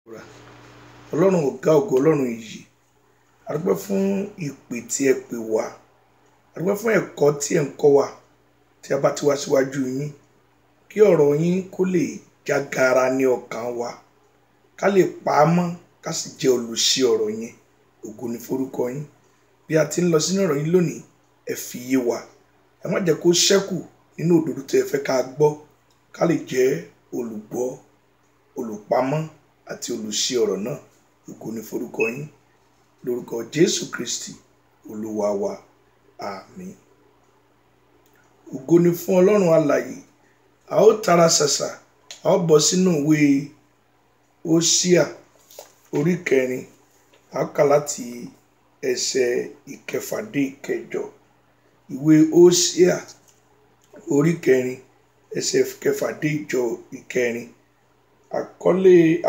Ọlọ́run ọ̀gá ògo, Ọlọ́run ìyè, a dúpẹ́ fún ìpè tí ẹ pè wá, a dúpẹ́ fún ẹ̀kọ́ tí ẹ ń kọ́ wa tí a bá ti wá síwájú yín, kí ọ̀rọ̀ yín kó lè jágara ní ọkàn wa, ká lè pa á mọ́, ká sì jẹ́ olùṣe ọ̀rọ̀ yẹn. Ògo ni forúkọ yín. Bí a ti ń lọ sínú ọ̀rọ̀ yín lónìí, ẹ fi yé wa, ẹ má jẹ́ kó ṣẹ́kù nínú òdodo tí ẹ fẹ́ ká gbọ́, ká lè jẹ́ olùgbọ́, olùpamọ́ àti olùṣe ọ̀rọ̀ náà. Ògo ni forúkọ yín, lórúkọ Jésù Kristi Olúwa wa, àmín. Ògo ni fún Ọlọ́run alààyè. A ó tara ṣàṣà, a ó bọ́ sínú ìwé Hósíà orí 4, a ó kà láti ẹsẹ̀ 6 dé 8. Ìwé Hósíà orí 4, ẹsẹ̀ 6 dé 9.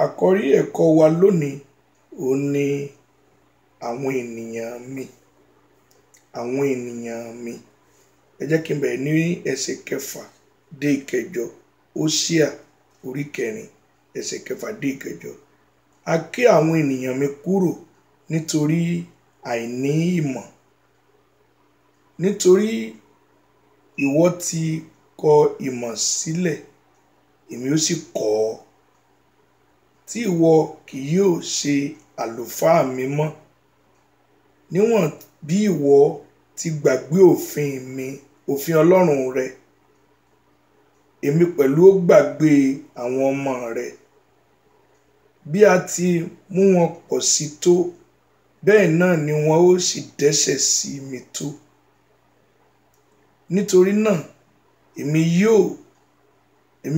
Àkọ́rí ẹ̀kọ́ wa lónìí òun ni àwọn ènìyàn mi. Àwọn ènìyàn mi. Ẹ jẹ́ kí n bẹ̀rẹ̀ ní ẹsẹ̀ 6 dé 9. Hósíà orí 4, ẹsẹ̀ 6 dé 9. A ké àwọn ènìyàn mi kúrò nítorí àìní ìmọ̀. Nítorí ìwọ ti kọ ìmọ̀ sílẹ̀, èmi ó sì kọ́ ọ. Tí ìwọ kì yóò ṣe àlùfáà mi mọ́, níwọ̀n bí ìwọ ti gbàgbé òfin mi, òfin Ọlọ́run rẹ, èmi pẹ̀lú ó gbàgbé àwọn ọmọ rẹ. Bí a ti mú wọn pọ̀ sí tó, bẹ́ẹ̀ náà ni wọn ó sì dẹ́ṣẹ̀ sí mi tó. Nítorí náà èmi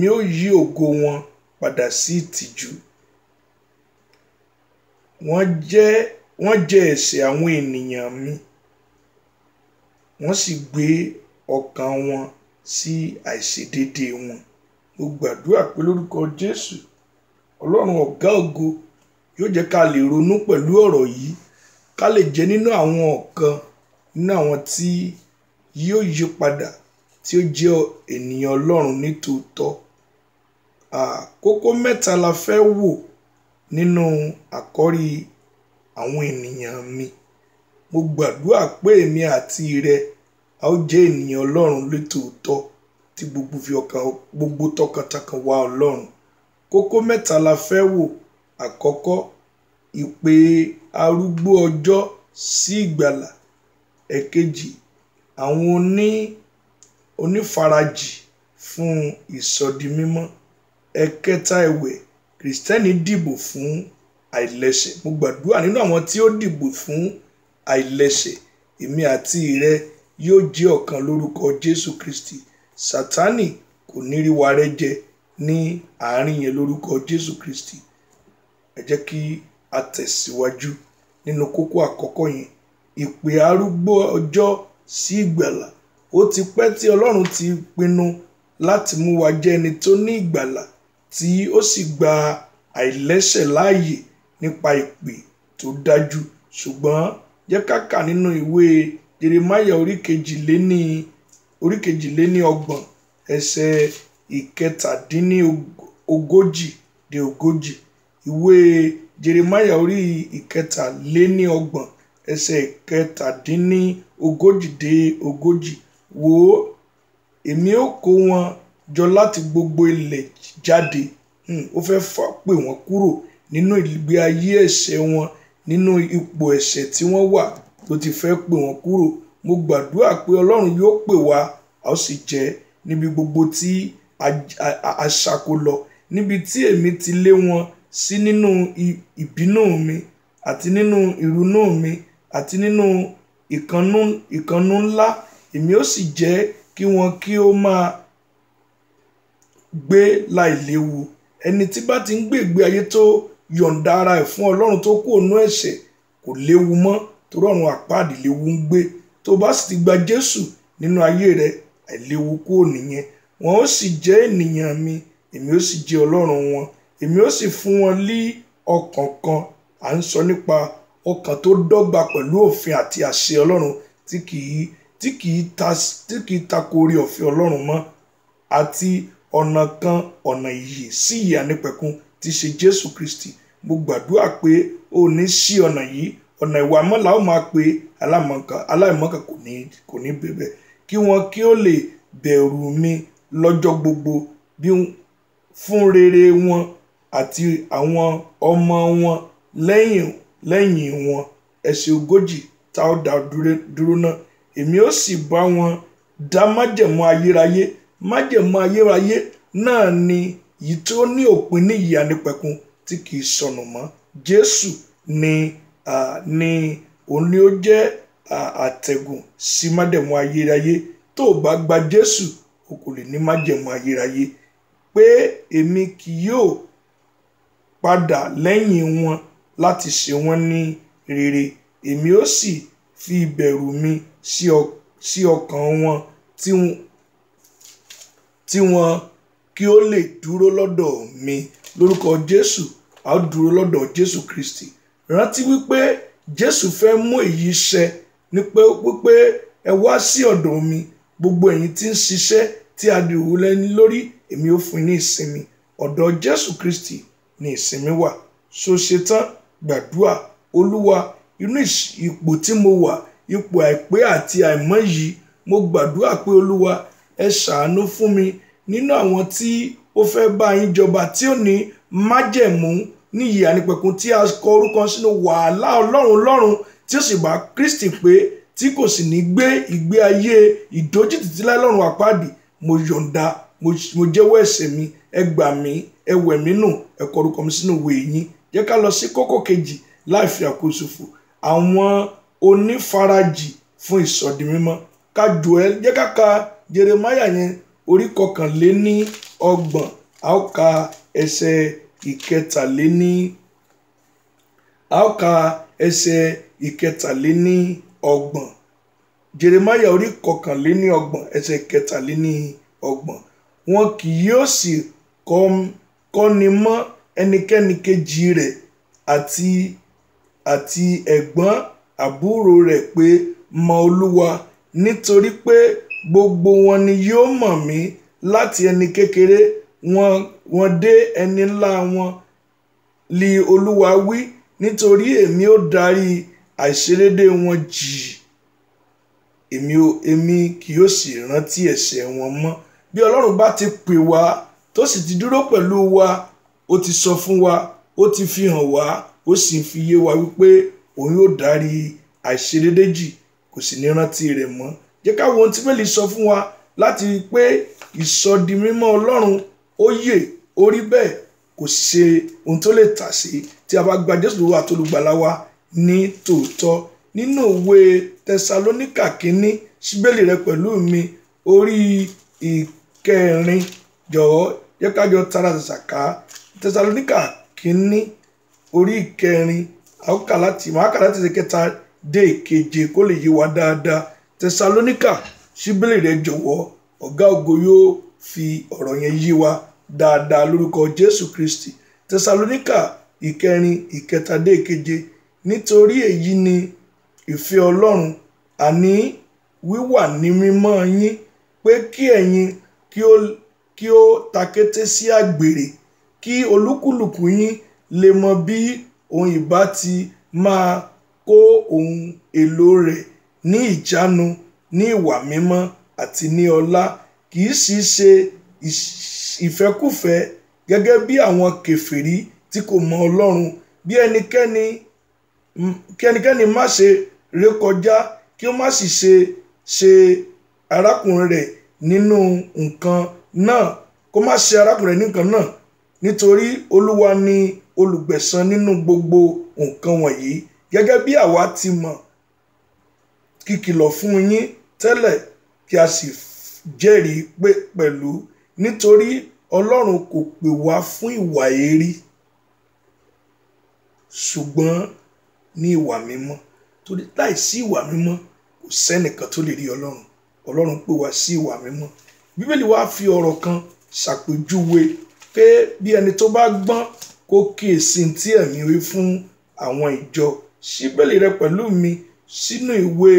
ó yí ògo wọn padà sí ìtìjú. Wọ́n jẹ ẹ̀ṣẹ̀ àwọn ènìyàn mi, wọ́n sì gbé ọkàn wọn sí àìṣedéédé wọn. Mo gbàdúrà pé lórúkọ Jésù, Ọlọ́run ọ̀gá ògo yóò jẹ́ ká lè ronú pẹ̀lú ọ̀rọ̀ yìí, ká lè jẹ́ nínú àwọn ọ̀kan nínú àwọn tí yóò yí padà, tí ó jẹ́ ènìyàn Ọlọ́run ní tòótọ́. Kókó 3 la fẹ́ wò nínú àkọ́rí àwọn ènìyàn mi. Mo gbàdúrà pé èmi àti rẹ a ó jẹ́ ènìyàn Ọlọ́run ní tòótọ́, tí gbogbo fi ọkàn gbogbo tọkàntọkàn wá Ọlọ́run. Kókó 3 la fẹ́ wò. Àkọ́kọ́, ìpè arúgbó ọjọ́ sí ìgbàlà. Ẹ̀kejì, àwọn onífarajì fún ìsọdimímọ́. Ẹ̀kẹta ẹ̀wẹ̀, Kristẹni dìbò fún àìlẹ́ṣẹ̀. Mo gbàdúrà nínú àwọn tí ó dìbò fún àìlẹ́ṣẹ̀, èmi àti rẹ yóò jẹ́ ọ̀kan lórúkọ Jésù Kristi. Sátánì kò ní rí wa rẹ́jẹ ní àárín yẹn lórúkọ Jésù Kristi. Ẹ jẹ́ kí a tẹ̀síwájú nínú kókó àkọ́kọ́ yẹn. Ìpè arúgbó ọjọ́ sí ìgbàlà. Ó ti pẹ́ tí Ọlọ́run ti pinnu láti mú wa jẹ́ ẹni tó ní ìgbàlà, tí ó sì gba àìlẹ́ṣẹ̀ láàyè nípa ìpè tó dájú. Ṣùgbọ́n jẹ́ ká kà nínú ìwé Jeremáyà orí 32, ẹsẹ̀ 37 dé 40. Ìwé Jeremáyà orí 33, ẹsẹ̀ 37 dé 40. Wò ó, èmi ó kó wọn jọ láti gbogbo ilẹ̀ jáde. Ó fẹ́ pè wọ́n kúrò nínú ìgbé ayé ẹ̀ṣẹ̀ wọn, nínú ipò ẹ̀ṣẹ̀ tí wọ́n wà, tó ti fẹ́ pè wọ́n kúrò. Mo gbàdúrà pé Ọlọ́run yóò pè wá, a ó sì jẹ́ níbi gbogbo tí a ṣáko lọ, níbi tí èmi ti lé wọn sí nínú ìbínú mi, àti nínú ìrunú mi, àti nínú ìkannú ńlá. Èmi ó sì jẹ́ kí wọn kí ó máa gbé láìléwu. Ẹni tí bá ti ń gbé ìgbé ayé tó yọ̀ǹda ara ẹ̀ fún Ọlọ́run, tó kúrò nínú ẹ̀ṣẹ̀, kò léwu mọ́, torí ọ̀run àpáàdì léwu ń gbé. Tó bá sì ti gba Jésù nínú ayé rẹ, àìléwu kúrò nìyẹn. Wọn ó sì jẹ́ ènìyàn mi, èmi ó sì jẹ́ Ọlọ́run wọn. Èmi ó sì fún wọn ní ọkàn kan. À ń sọ nípa ọkàn tó dọ́gba pẹ̀lú òfin àti àṣẹ Ọlọ́run, tí kì í tako oore ọ̀fẹ́ Ọlọ́run mọ́, àti ọ̀nà kan, ọ̀nà ìyè sí ìyè ànípẹ̀kun, tí ṣe Jésù Kristi. mo gbàdúrà pé o ní ṣí ọ̀nà yìí, ọ̀nà ìwà mọ́ la ó máa pe aláìmọ̀kan kò ní bẹ̀bẹ̀, kí wọn kí ó lè bẹ̀rù mi lọ́jọ́ gbogbo bí fún rere wọn àti àwọn ọmọ wọn lẹ́yìn wọn. Ẹsẹ̀ 40 tá ó dá dúró náà. Èmi ó sì bá wọn dá májẹ̀mú ayérayé. Májẹ̀mú ayérayé náà ni èyí tó ní òpin ní ìyè àìnípẹ̀kun tí kì í sọnù mọ́. Jésù ni òun ni ó jẹ́ àtẹ̀gùn sí májẹ̀mú ayérayé. Tó o bá gba Jésù, o kò lè ní májẹ̀mú ayérayé pé èmi kì yóò padà lẹ́yìn wọn láti ṣe wọ́n ní rere. Èmi ó sì fi ìbẹ̀rù mi sí ọkàn wọn tí wọn kí ó lè dúró lọ́dọ̀ mi. Lórúkọ Jésù, a ó dúró lọ́dọ̀ Jésù Kristi. Rántí wípé Jésù fẹ́ mú èyí ṣẹ ní wípé ẹ wá sí ọ̀dọ̀ mi gbogbo ẹ̀yin tí ń ṣiṣẹ́ tí a di òwú lẹ́ni lórí, èmi ó fún yín ní ìsinmi. Ọ̀dọ̀ Jésù Kristi ni ìsinmi wà. So ṣetán gbàdúrà. Olúwa, inú ipò tí mo wà, ipò àìpé àti àìmọ́ yìí, mo gbàdúrà pé Olúwa ẹ ṣàánú fún mi nínú àwọn tí ó fẹ́ bá yín jọba, tí ó ní májẹ̀mú ní ìyè àìnípẹ̀kun, tí a kọ orúkọ sínú wàhálà Ọlọ́run tí ó sì bá Kristi pé, tí kò sì ní gbé ìgbé ayé ìdójútì tí láé lọ́run àpáàdì. Mo yọ̀ǹda, mo jẹ́wọ́ ẹ̀ṣẹ̀ mi, ẹ gbà mí, ẹ wẹ̀ mí nù, ẹ kọ orúkọ mi sínú ìwé yín. Jẹ́ ká lọ sí kókó kejì láì fi àkókò ṣòfò. Àwọn onífarajì fún ìsọdimímọ́. Jẹ́ ká ka Jeremáyà yẹn orí 29. A ó ka ẹsẹ̀ 13. Jeremáyà orí 29 ẹsẹ̀ 13. Wọn kì yóò sì kọ́ni mọ́ ẹnikẹ́ni kejì rẹ̀ àti ẹ̀gbọ́n àbúrò rẹ̀ pé mọ Olúwa, nítorí pé gbogbo wọn ni yóò mọ̀ mí, láti ẹni kékeré wọn dé ẹni ńlá wọn, li Olúwa wí, nítorí èmi ó darí àìṣedéédé wọn jì, èmi kì yóò sì rántí ẹ̀ṣẹ̀ wọn mọ́. Bí Ọlọ́run bá ti pè wá tó sì ti dúró pẹ̀lú wa, ó ti sọ fún wa, ó ti fi hàn wá, ó sì fi yé wa wípé òun yóò darí àìṣedéédé jì, kò sì ní rántí rẹ̀ mọ́. Jẹ́ ká wo ohun tí Bíbélì sọ fún wa láti rí pé ìsọdimímọ́ Ọlọ́run ó yè, ó rí bẹ́ẹ̀, kò ṣe ohun tó lè tà sí tí a bá gba Jésù lówó àtolùgbàlà wa ní tòótọ́. Nínú ìwé Tẹsalóníkà kínní, Bíbélì rẹ pẹ̀lú mi, orí 4. Jọ̀wọ́ jẹ́ ká jọ tara ṣàṣàká Tẹsalóníkà kínní orí 4. Màá kà láti ẹsẹ̀ 3 dé 7 kó lè yé wa dáadáa. Tẹsalóníkà, Bíbélì rẹ jọ̀wọ́, ọ̀gá ògo yóò fi ọ̀rọ̀ yẹn yé wa dáadáa lórúkọ Jésù Kristi. Tẹsalóníkà 4, 3 dé 7. Nítorí èyí ni ìfẹ́ Ọlọ́run, àní wíwà ní mímọ́ yín, pé kí ẹ̀yin kí ó takété sí àgbèrè, kí olúkúlùkù yín lè mọ bí òun ìbá ti máa kó ohun èlò rẹ̀ ní ìjánu ní ìwà mímọ́ àti ní ọlá, kì í sì ṣe ìfẹ́kúfẹ́ gẹ́gẹ́ bí àwọn kèfèrí tí kò mọ Ọlọ́run. Bí ẹnikẹ́ni má ṣe rékọjá, kí ó má sì ṣe arákùnrin rẹ̀ nínú nǹkan náà, kó má ṣe arákùnrin rẹ̀ nǹkan náà, nítorí Olúwa ni olùgbẹ̀san nínú gbogbo nǹkan wọ̀nyí. Gẹ́gẹ́ bí àwa ti mọ̀, kìkìlọ̀ fún yín tẹ́lẹ̀, kí a sì jẹ́rìí pẹ̀lú, nítorí Ọlọ́run kò pè wá fún ìwà èérí, ṣùgbọ́n ní ìwà mímọ́. Torí láìsí ìwà mímọ́ kò sẹ́nìkan tó lè rí Ọlọ́run. Ọlọ́run pè wá sí ìwà mímọ́. Bíbélì wá fi ọ̀rọ̀ kan ṣàpèjúwe pé bí ẹni tó bá gbọ́n kó kíyèsí tí ẹ̀mí wí fún àwọn ìjọ. Bíbélì rẹ pẹ̀lú mi sínú ìwé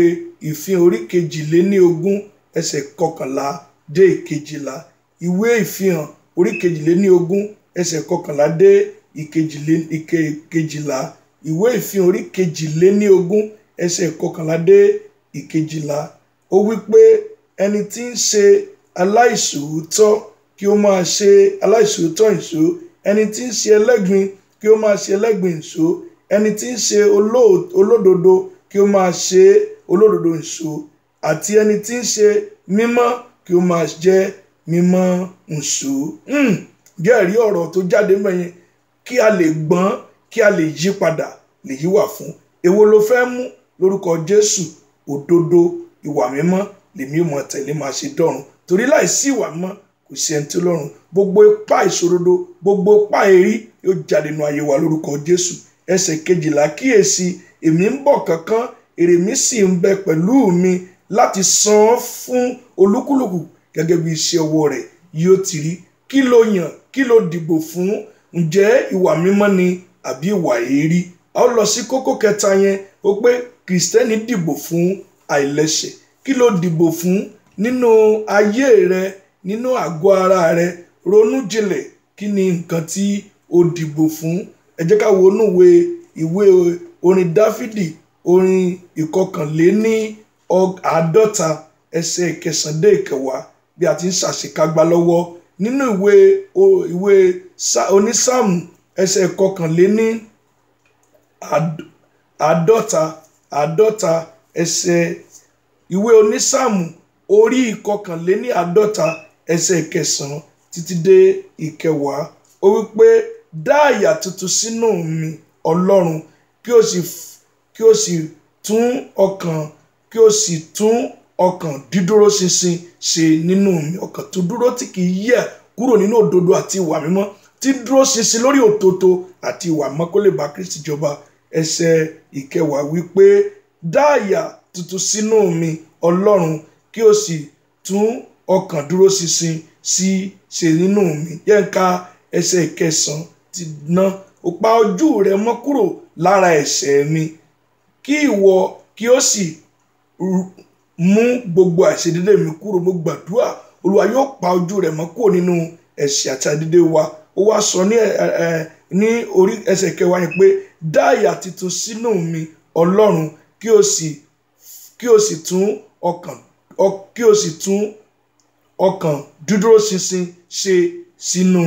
Ìfihàn orí 22 ẹsẹ̀ 11 dé 12. Ìwé Ìfihàn orí 22 ẹsẹ̀ 11 dé ìkejìlá, ìwé ìfihàn orí 22 ẹsẹ̀ 11 dé 12. Ó wí pé ẹni tí ń ṣe aláìṣòótọ́ kí ó máa ṣe aláìṣòótọ́ nìṣó, ẹni tí ń ṣe ẹlẹ́gbin kí ó máa ṣe ẹlẹ́gbin nìṣó, ẹni tí ń ṣe olódodo kí ó máa ṣe olódodo nìṣó, àti ẹni tí ń ṣe mímọ́ kí ó máa jẹ́ mímọ́ nìṣó. Jẹ́rìí ọ̀rọ̀ tó jáde mẹ́yìn kí a lè gbọ́n, kí a lè yí padà lèyí wà fún. Èwo ló fẹ́ mú? Lórúkọ Jésù, òdodo, ìwà mímọ́ lèmi ó máa tẹ̀lé, máa ṣe dọ́run. Torí láìsí ìwà mímọ́ kò sí ẹni tí ó lọ́run. Gbogbo ipá ìṣòrodo, gbogbo ipá èrí yóò jáde nínú ayé wa lórúkọ Jésù. Ẹsẹ̀ 12, kíyèsí èmi ń bọ̀ kánkán, èrè mi sì ń bẹ pẹ̀lú mi láti san fún olúkúlùkù gẹ́gẹ́ bí iṣẹ́ ọwọ́ rẹ̀ yóò ti rí. Kí ló yàn? Kí ló dìbò fún? Ǹjẹ́ ìwà mímọ́ ni àbí ìwà èrí? A ó lọ sí kókó kẹta yẹn, ó pé Kìrìsìtẹ́nì dìbò fún àìlẹ́ṣẹ̀. Kí ló dìbò fún nínú ayé rẹ, nínú àgọ́ ara rẹ? Ronú jinlẹ̀, kí ni nǹkan tí ó dìbò fún? Ẹ jẹ́ ká wo inú ìwé orin Dáfídì, orin 51 ẹsẹ̀ 9 dé 11, bí a ti ń ṣàṣekágbá lọ́wọ́ nínú ìwé onísáàmù ẹsẹ̀ 51 ẹsẹ̀ ìwé onísáàmù orí 51 ẹsẹ̀ 9 títí dé 10. Ó wí pé dá àyà tuntun sínú mi Ọlọ́run, kí o sì tún ọkàn dídúró ṣinṣin ṣe nínú mi. Ọkàn tó dúró tí kì í yẹ̀ kúrò nínú òdodo àti ìwà mímọ́, tí dúró ṣinṣin lórí òtòtò àti ìwà mímọ́ kó lè bá Kristi jọba. Ẹsẹ̀ 10 wí pé dá àyà tuntun sínú mi Ọlọ́run, kí o sì tún ọkàn dúró ṣinṣin ṣe nínú mi. Jẹ́ n ka ẹsẹ̀ 9 ti ná. Ó pa ojú rẹ mọ́ kúrò lára ẹ̀ṣẹ̀ mi, kí ìwọ kí ó sì mú gbogbo àìṣedédé mi kúrò. Mo gbàdúrà Olúwa yóò pa ojú rẹ̀ mọ́ kúrò nínú ẹ̀ṣẹ̀ àti àìṣedédé wa. Ó wá sọ ní orí ẹsẹ̀ 10 yẹn pé dá àyà tuntun sínú mi Ọlọ́run, kí o sì tún ọkàn dúdúró ṣinṣin ṣe sínú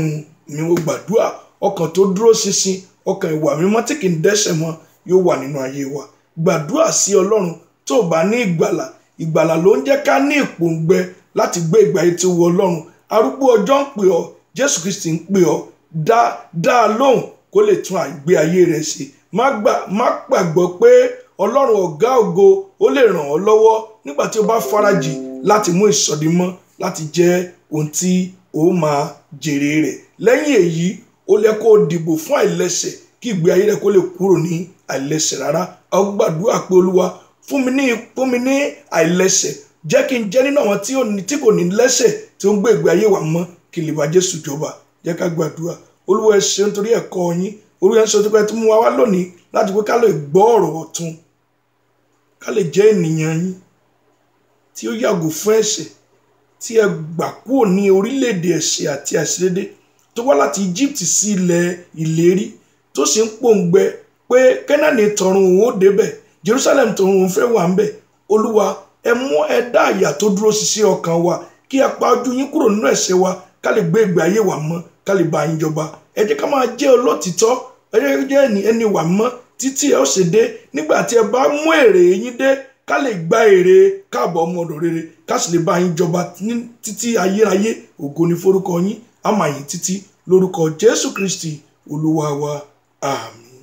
mi. Mo gbàdúrà ọkàn tó dúró ṣinṣin, ọkàn ìwà mímọ́ tí kì í dẹ́ṣẹ̀ mọ́ yóò wà nínú ayé wa. Gbàdúrà sí Ọlọ́run. Tó bá ní ìgbàlà ló ń jẹ́ ká ní ìpòǹgbẹ láti gbé ìgbé ayé tí ó wọ Ọlọ́run. Arúgbó ọjọ́ ń pè ọ́, Jésù Kristi ń pè ọ́, dá a lóhùn kó lè tún àìgbé ayé rẹ̀ ṣe. Má gbàgbọ́ pé Ọlọ́run ọ̀gá ògo ó lè ràn ọ́ lọ́wọ́ nígbà tí ó bá farajì láti mú ìsọdimọ́, láti jẹ́ ohun tí ó máa jèrè rẹ̀. Lẹ́yìn èyí, ó lè kó dìbò fún àìlẹ́ṣẹ̀ kí ìgbé ayé rẹ̀ kó lè kúrò ní àìlẹ́ṣẹ̀ rárá. A ó gbàdúrà pé Olúwa fún mi ní àìlẹ́ṣẹ̀, jẹ́ kí n jẹ́ nínú àwọn tí kò ní lẹ́ṣẹ̀ tí ó ń gbé ìgbé ayé wa mọ́, kí lè bá Jésù jọba. Jẹ́ ká gbàdúrà. Olúwa ẹ ṣé nítorí ẹ̀kọ́ yín. Olúwa ẹ ṣé nítorí ẹ tún mú wa wá lónìí láti pé ká lè gbọ́ ọ̀rọ̀ ọ̀tun, ká lè jẹ́ ènìyàn yín tí ó yàgò fún ẹ̀ṣẹ̀, tí ẹ gbà kúrò ní orílẹ̀-èdè ẹ̀ṣẹ̀ àti àìṣedédé, tó wá láti Egypt sí ilẹ̀ ìlérí, tó sì ń pòǹgbẹ pé Kénáánì tọ̀run òun ó débẹ̀, Jerusalem tọ̀run òun fẹ́ wà ń bẹ̀. Olúwa ẹ dá àyà tó dúró ṣinṣin ọkàn wa, kí ẹ pa ojú yín kúrò nínú ẹ̀ṣẹ̀ wa, ká lè gbé ìgbé ayé wa mọ́, ká lè bá yín jọba. Ẹ jẹ́ ká máa jẹ́ olótìtọ́, ẹ jẹ́ ẹni wà mọ́ títí ẹ ó ṣe dé. Nígbà tí ẹ bá mú èrè yín dé, ká lè gba èrè káàbọ̀ ọmọ ọ̀dọ̀ rere, ká sì lè bá yín jọba títí ayérayé. Ògo ni forúkọ yín, a máa yìn títí lórúkọ Jésù Kristi Olúwa wa. Àmín.